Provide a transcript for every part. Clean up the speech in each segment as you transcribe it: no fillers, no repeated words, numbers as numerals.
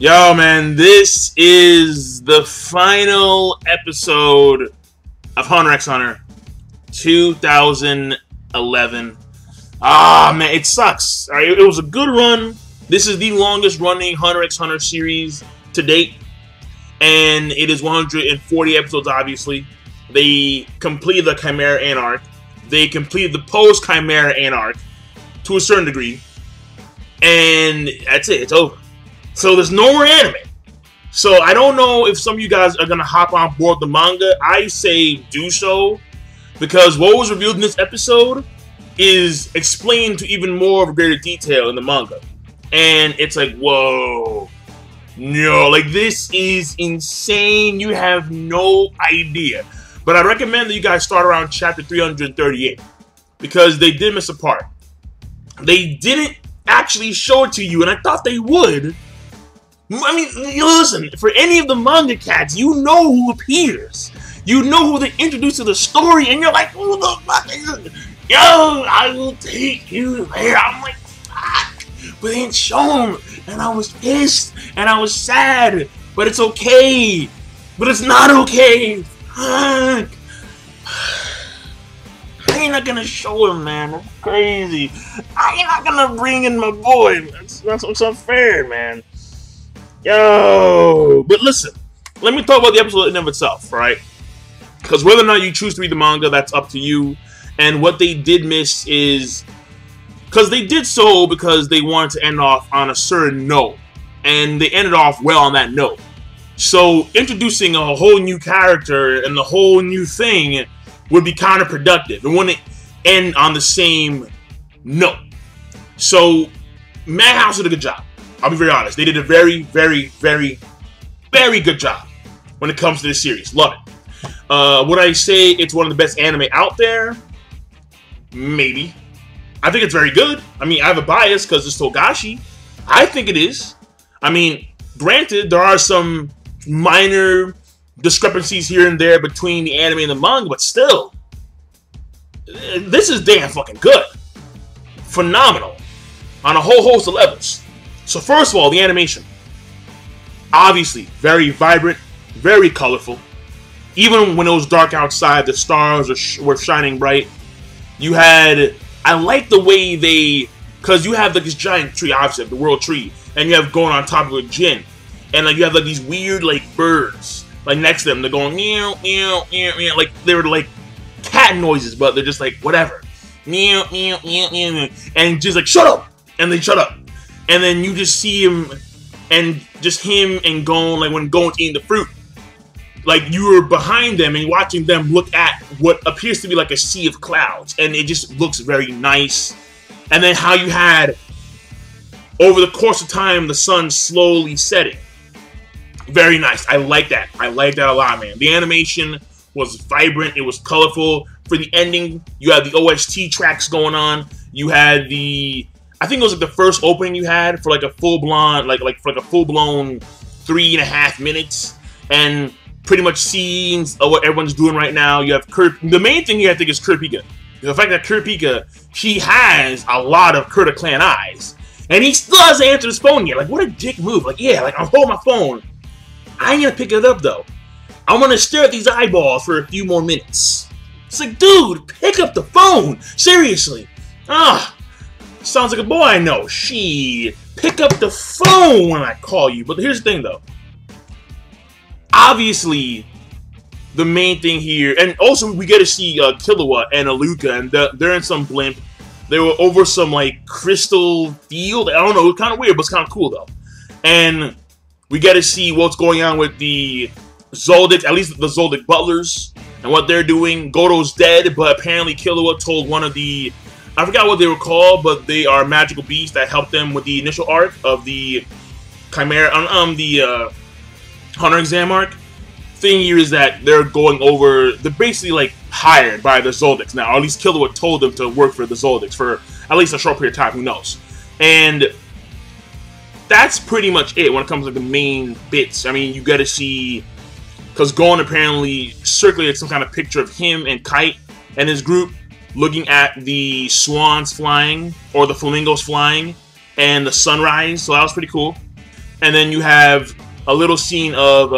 Yo, man, this is the final episode of Hunter x Hunter 2011. Ah, man, it sucks. All right, it was a good run. This is the longest running Hunter x Hunter series to date. And it is 140 episodes, obviously. They completed the Chimera Ant Arc. They completed the post-Chimera Ant Arc to a certain degree. And that's it. It's over. So there's no more anime. So I don't know if some of you guys are going to hop on board the manga. I say do so. Because what was revealed in this episode is explained to even more of a greater detail in the manga. And it's like, whoa. No, like this is insane. You have no idea. But I recommend that you guys start around chapter 338. Because they did miss a part. They didn't actually show it to you, and I thought they would. I mean, listen, for any of the manga cats, you know who appears. You know who they introduce to the story, and you're like, who the fuck is it? Yo, I will take you there. I'm like, fuck. But they didn't show him, and I was pissed, and I was sad. But it's okay. But it's not okay. Fuck. I ain't not gonna show him, man. That's crazy. I ain't not gonna bring in my boy. That's unfair, man. Yo, but listen, let me talk about the episode in and of itself, right? Because whether or not you choose to read the manga, that's up to you. And what they did miss is, because they did so because they wanted to end off on a certain note. And they ended off well on that note. So introducing a whole new character and the whole new thing would be counterproductive. It wouldn't end on the same note. So Madhouse did a good job. I'll be very honest. They did a very, very, very, very good job when it comes to this series. Love it. Would I say it's one of the best anime out there? Maybe. I think it's very good. I mean, I have a bias because it's Togashi. I think it is. I mean, granted, there are some minor discrepancies here and there between the anime and the manga, but still, this is damn fucking good. Phenomenal. On a whole host of levels. So first of all, the animation. Obviously, very vibrant, very colorful. Even when it was dark outside, the stars were shining bright. You had, I like the way they, because you have like this giant tree, obviously, the world tree, and you have going on top of a Jin. And like you have like these weird like birds, like next to them, they're going meow, meow, meow, meow, like they were like cat noises, but they're just like whatever. Meow, meow, meow, meow, and just like shut up! And they shut up. And then you just see him, and just him and Gon, like when Gon's eating the fruit. Like you were behind them and watching them look at what appears to be like a sea of clouds. And it just looks very nice. And then how you had, over the course of time, the sun slowly setting. Very nice. I like that. I like that a lot, man. The animation was vibrant. It was colorful. For the ending, you had the OST tracks going on. You had the, I think it was like the first opening you had for like a full-blown, like for like a full-blown 3.5 minutes, and pretty much scenes of what everyone's doing right now. You have the main thing here I think is Kurapika. The fact that Kurapika, he has a lot of Kurta Clan eyes, and he still hasn't answered his phone yet. Like what a dick move. Like yeah, like I'm holding my phone. I ain't gonna pick it up though. I'm gonna stare at these eyeballs for a few more minutes. It's like, dude, pick up the phone. Seriously. Ah. Sounds like a boy I know. Shit. Pick up the phone when I call you. But here's the thing, though. Obviously, the main thing here, and also we get to see Killua and Aluka, and they're in some blimp. They were over some, like, crystal field. I don't know. It's kind of weird, but it's kind of cool, though. And we get to see what's going on with the Zoldyck, at least the Zoldyck butlers, and what they're doing. Goto's dead, but apparently Killua told one of the, I forgot what they were called, but they are magical beasts that helped them with the initial arc of the Chimera, the Hunter exam arc. Thing here is that they're going over, they're basically like hired by the Zoldycks now, or at least Killua told them to work for the Zoldycks for at least a short period of time, who knows. And that's pretty much it when it comes to the main bits. I mean, you gotta see, because Gon apparently circulated some kind of picture of him and Kite and his group looking at the swans flying, or the flamingos flying, and the sunrise, so that was pretty cool. And then you have a little scene of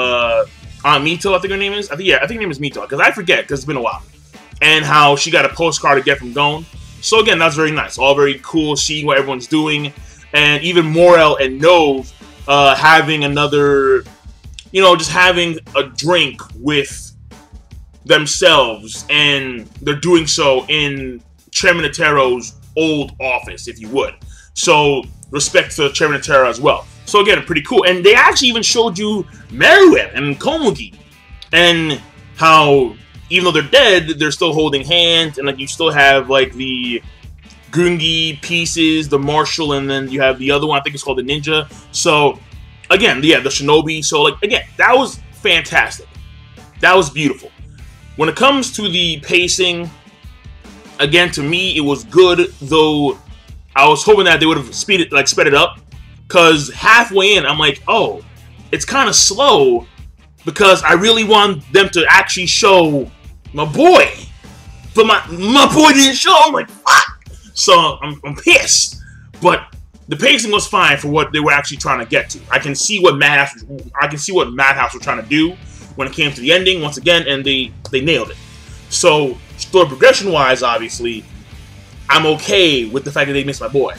Aunt Mito, I think her name is. I think her name is Mito, because I forget, because it's been a while. And how she got a postcard to get from Gon. So again, that's very nice. All very cool, seeing what everyone's doing. And even Morel and Nove having another, you know, just having a drink with themselves. And they're doing so in Chairman Netero's old office, if you would. So, respect to Chairman Netero as well. So again, pretty cool. And they actually even showed you Meruem and Komugi. And how, even though they're dead, they're still holding hands. And like you still have like the Gungi pieces, the martial, and then you have the other one, I think it's called the ninja. So, again, yeah, the shinobi. So, like, again, that was fantastic. That was beautiful. When it comes to the pacing, again, to me, it was good, though I was hoping that they would have sped it up. Because halfway in, I'm like, oh, it's kind of slow, because I really want them to actually show my boy. But my boy didn't show. I'm like, fuck. So I'm pissed. But the pacing was fine for what they were actually trying to get to. I can see what Madhouse were trying to do when it came to the ending once again, and they nailed it. So story progression wise, obviously, I'm okay with the fact that they missed my boy.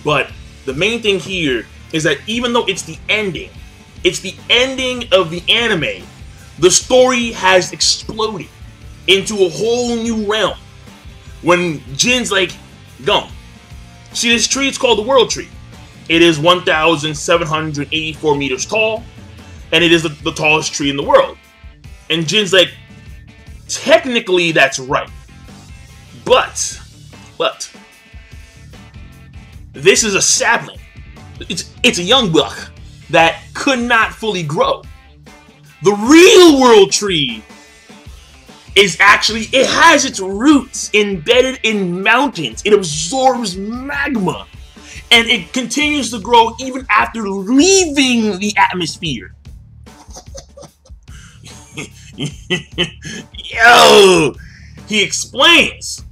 But the main thing here is that even though it's the ending of the anime, the story has exploded into a whole new realm. When Jin's like, Gon, see this tree? It's called the World Tree. It is 1,784 meters tall, and it is the tallest tree in the world. And Jin's like, technically that's right. But, this is a sapling. It's a young buck that could not fully grow. The real World Tree is actually, it has its roots embedded in mountains. It absorbs magma. And it continues to grow even after leaving the atmosphere. Yo! He explains,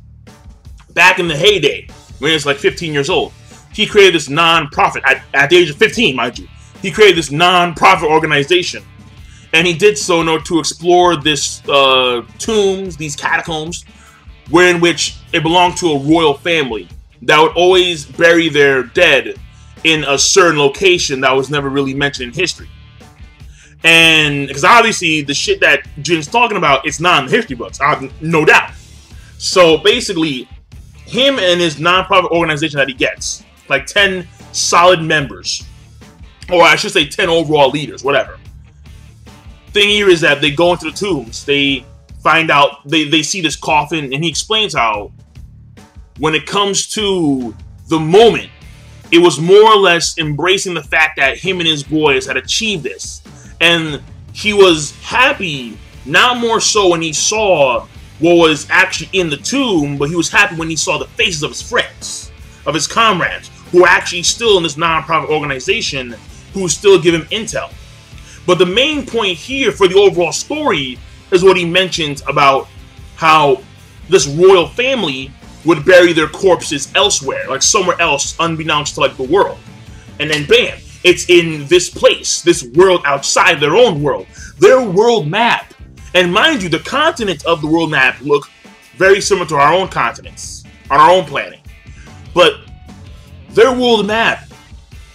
back in the heyday, when he was like 15 years old, he created this non-profit, at the age of 15, mind you. He created this non-profit organization. And he did so in order to explore this tombs, these catacombs, in which it belonged to a royal family that would always bury their dead in a certain location that was never really mentioned in history. And because obviously the shit that Jin's talking about, it's not in the history books, no doubt. So basically, him and his non-profit organization that he gets, like 10 solid members, or I should say 10 overall leaders, whatever. Thing here is that they go into the tombs, they find out, they see this coffin, and he explains how when it comes to the moment, it was more or less embracing the fact that him and his boys had achieved this. And he was happy, not more so when he saw what was actually in the tomb, but he was happy when he saw the faces of his friends, of his comrades, who are actually still in this non-profit organization, who still give him intel. But the main point here for the overall story is what he mentions about how this royal family would bury their corpses elsewhere, like somewhere else, unbeknownst to like the world. And then bam, it's in this place, this world outside their own world, their world map. And mind you, the continents of the world map look very similar to our own continents, on our own planet. But their world map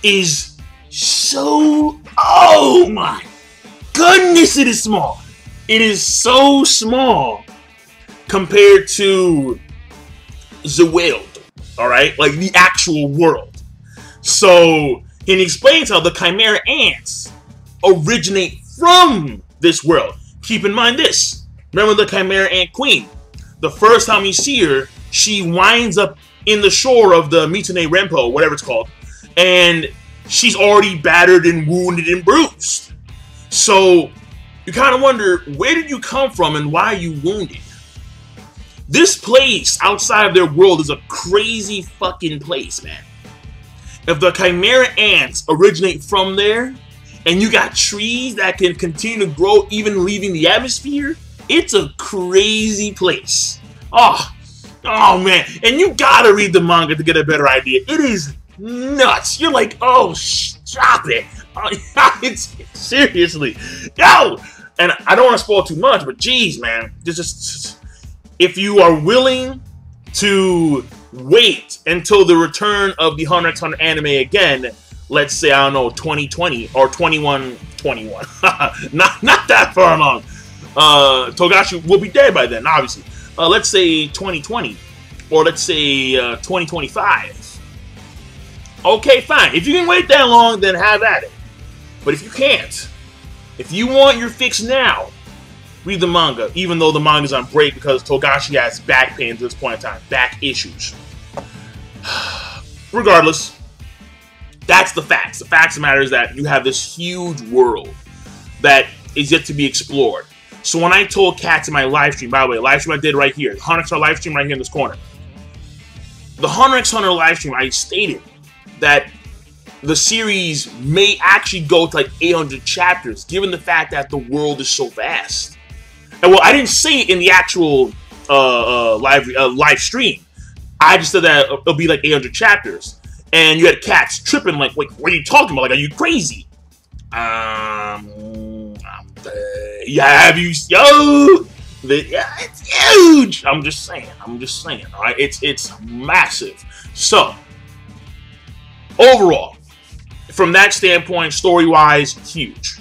is so, oh my goodness, it is small. It is so small compared to the world, alright? Like the actual world. So, he explains how the Chimera Ants originate from this world. Keep in mind this. Remember the Chimera Ant Queen? The first time you see her, she winds up in the shore of the Mitune Renpo, whatever it's called, and she's already battered and wounded and bruised. So, you kind of wonder, where did you come from and why are you wounded? This place outside of their world is a crazy fucking place, man. If the Chimera Ants originate from there, and you got trees that can continue to grow even leaving the atmosphere, it's a crazy place. Oh man. And you gotta read the manga to get a better idea. It is nuts. You're like, oh, stop it. It's seriously, yo. And I don't want to spoil too much, but geez, man, just if you are willing to wait until the return of the Hunter x Hunter anime again, let's say, I don't know, 2020 or 2121, not that far along. Togashi will be dead by then, obviously. Let's say 2020, or let's say 2025. Okay, fine. If you can wait that long, then have at it. But if you can't, if you want your fix now, read the manga, even though the manga's on break because Togashi has back pain at this point in time. Back issues. Regardless, that's the facts. The facts of the matter is that you have this huge world that is yet to be explored. So when I told Cats in my live stream, by the way, live stream I did right here, the Hunter x Hunter live stream right here in this corner. The Hunter x Hunter live stream, I stated that the series may actually go to like 800 chapters, given the fact that the world is so vast. And well, I didn't say it in the actual live stream. I just said that it'll be like 800 chapters. And you had Cats tripping like, wait, what are you talking about? Like, are you crazy? Yeah, it's huge. I'm just saying, all right? It's massive. So, overall, from that standpoint, story-wise, huge.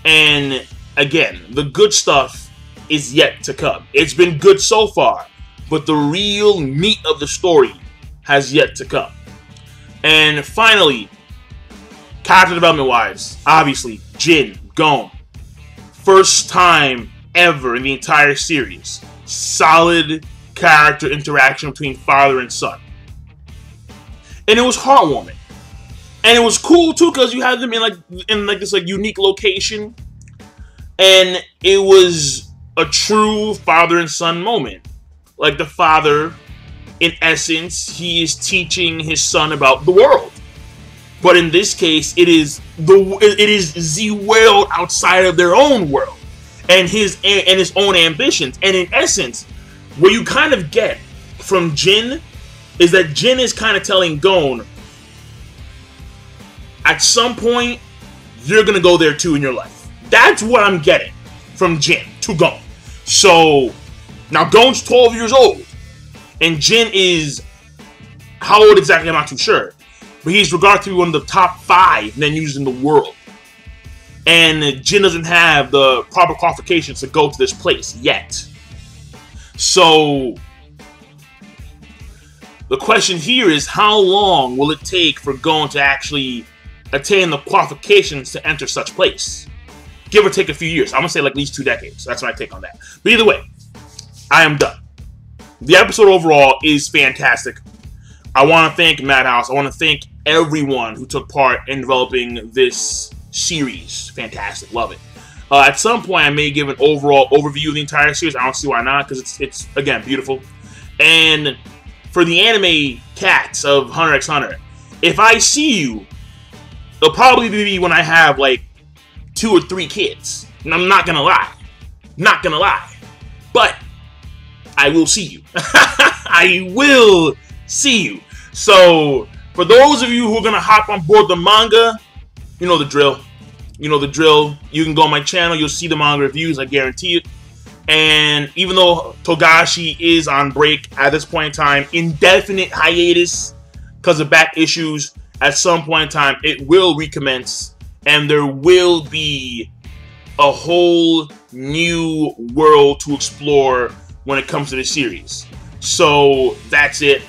And again, the good stuff is yet to come. It's been good so far, but the real meat of the story has yet to come. And finally, character development-wise, obviously, Jin, Gon. First time ever in the entire series. Solid character interaction between father and son. And it was heartwarming. And it was cool too because you had them in this unique location. And it was a true father and son moment. Like the father, in essence, he is teaching his son about the world. But in this case, it is the world outside of their own world and his own ambitions. And in essence, what you kind of get from Jin is that Jin is kind of telling Gon, at some point, you're gonna go there too in your life. That's what I'm getting from Jin to Gon. So now Gon's 12 years old, and Jin is how old exactly? I'm not too sure. But he's regarded to be one of the top 5 ninjas in the world. And Jin doesn't have the proper qualifications to go to this place yet. So the question here is, how long will it take for Gon to actually attain the qualifications to enter such place? Give or take a few years. I'm going to say like at least 2 decades. That's my take on that. But either way, I am done. The episode overall is fantastic. I want to thank Madhouse. I want to thank everyone who took part in developing this series. Fantastic. Love it. At some point, I may give an overall overview of the entire series. I don't see why not, because it's again, beautiful. And for the anime cats of Hunter x Hunter, if I see you, it'll probably be when I have like 2 or 3 kids. And I'm not going to lie. Not going to lie. But I will see you. I will see you. So, for those of you who are going to hop on board the manga, you know the drill. You know the drill. You can go on my channel. You'll see the manga reviews. I guarantee it. And even though Togashi is on break at this point in time, indefinite hiatus because of back issues, at some point in time, it will recommence. And there will be a whole new world to explore when it comes to the series. So, that's it.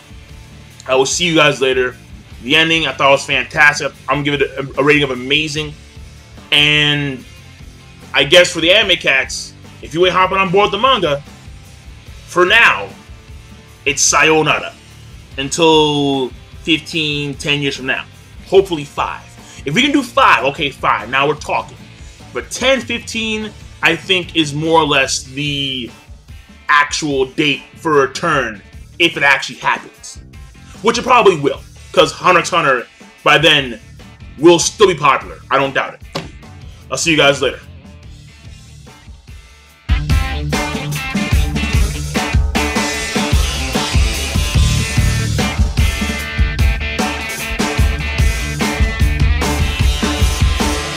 I will see you guys later. The ending, I thought was fantastic. I'm going to give it a rating of amazing. And I guess for the anime cats, if you ain't hopping on board the manga, for now, it's sayonara. Until 10 years from now. Hopefully 5. If we can do 5, okay, fine. Now we're talking. But 10, 15, I think is more or less the actual date for a return, if it actually happens. Which it probably will, because Hunter x Hunter, by then, will still be popular. I don't doubt it. I'll see you guys later.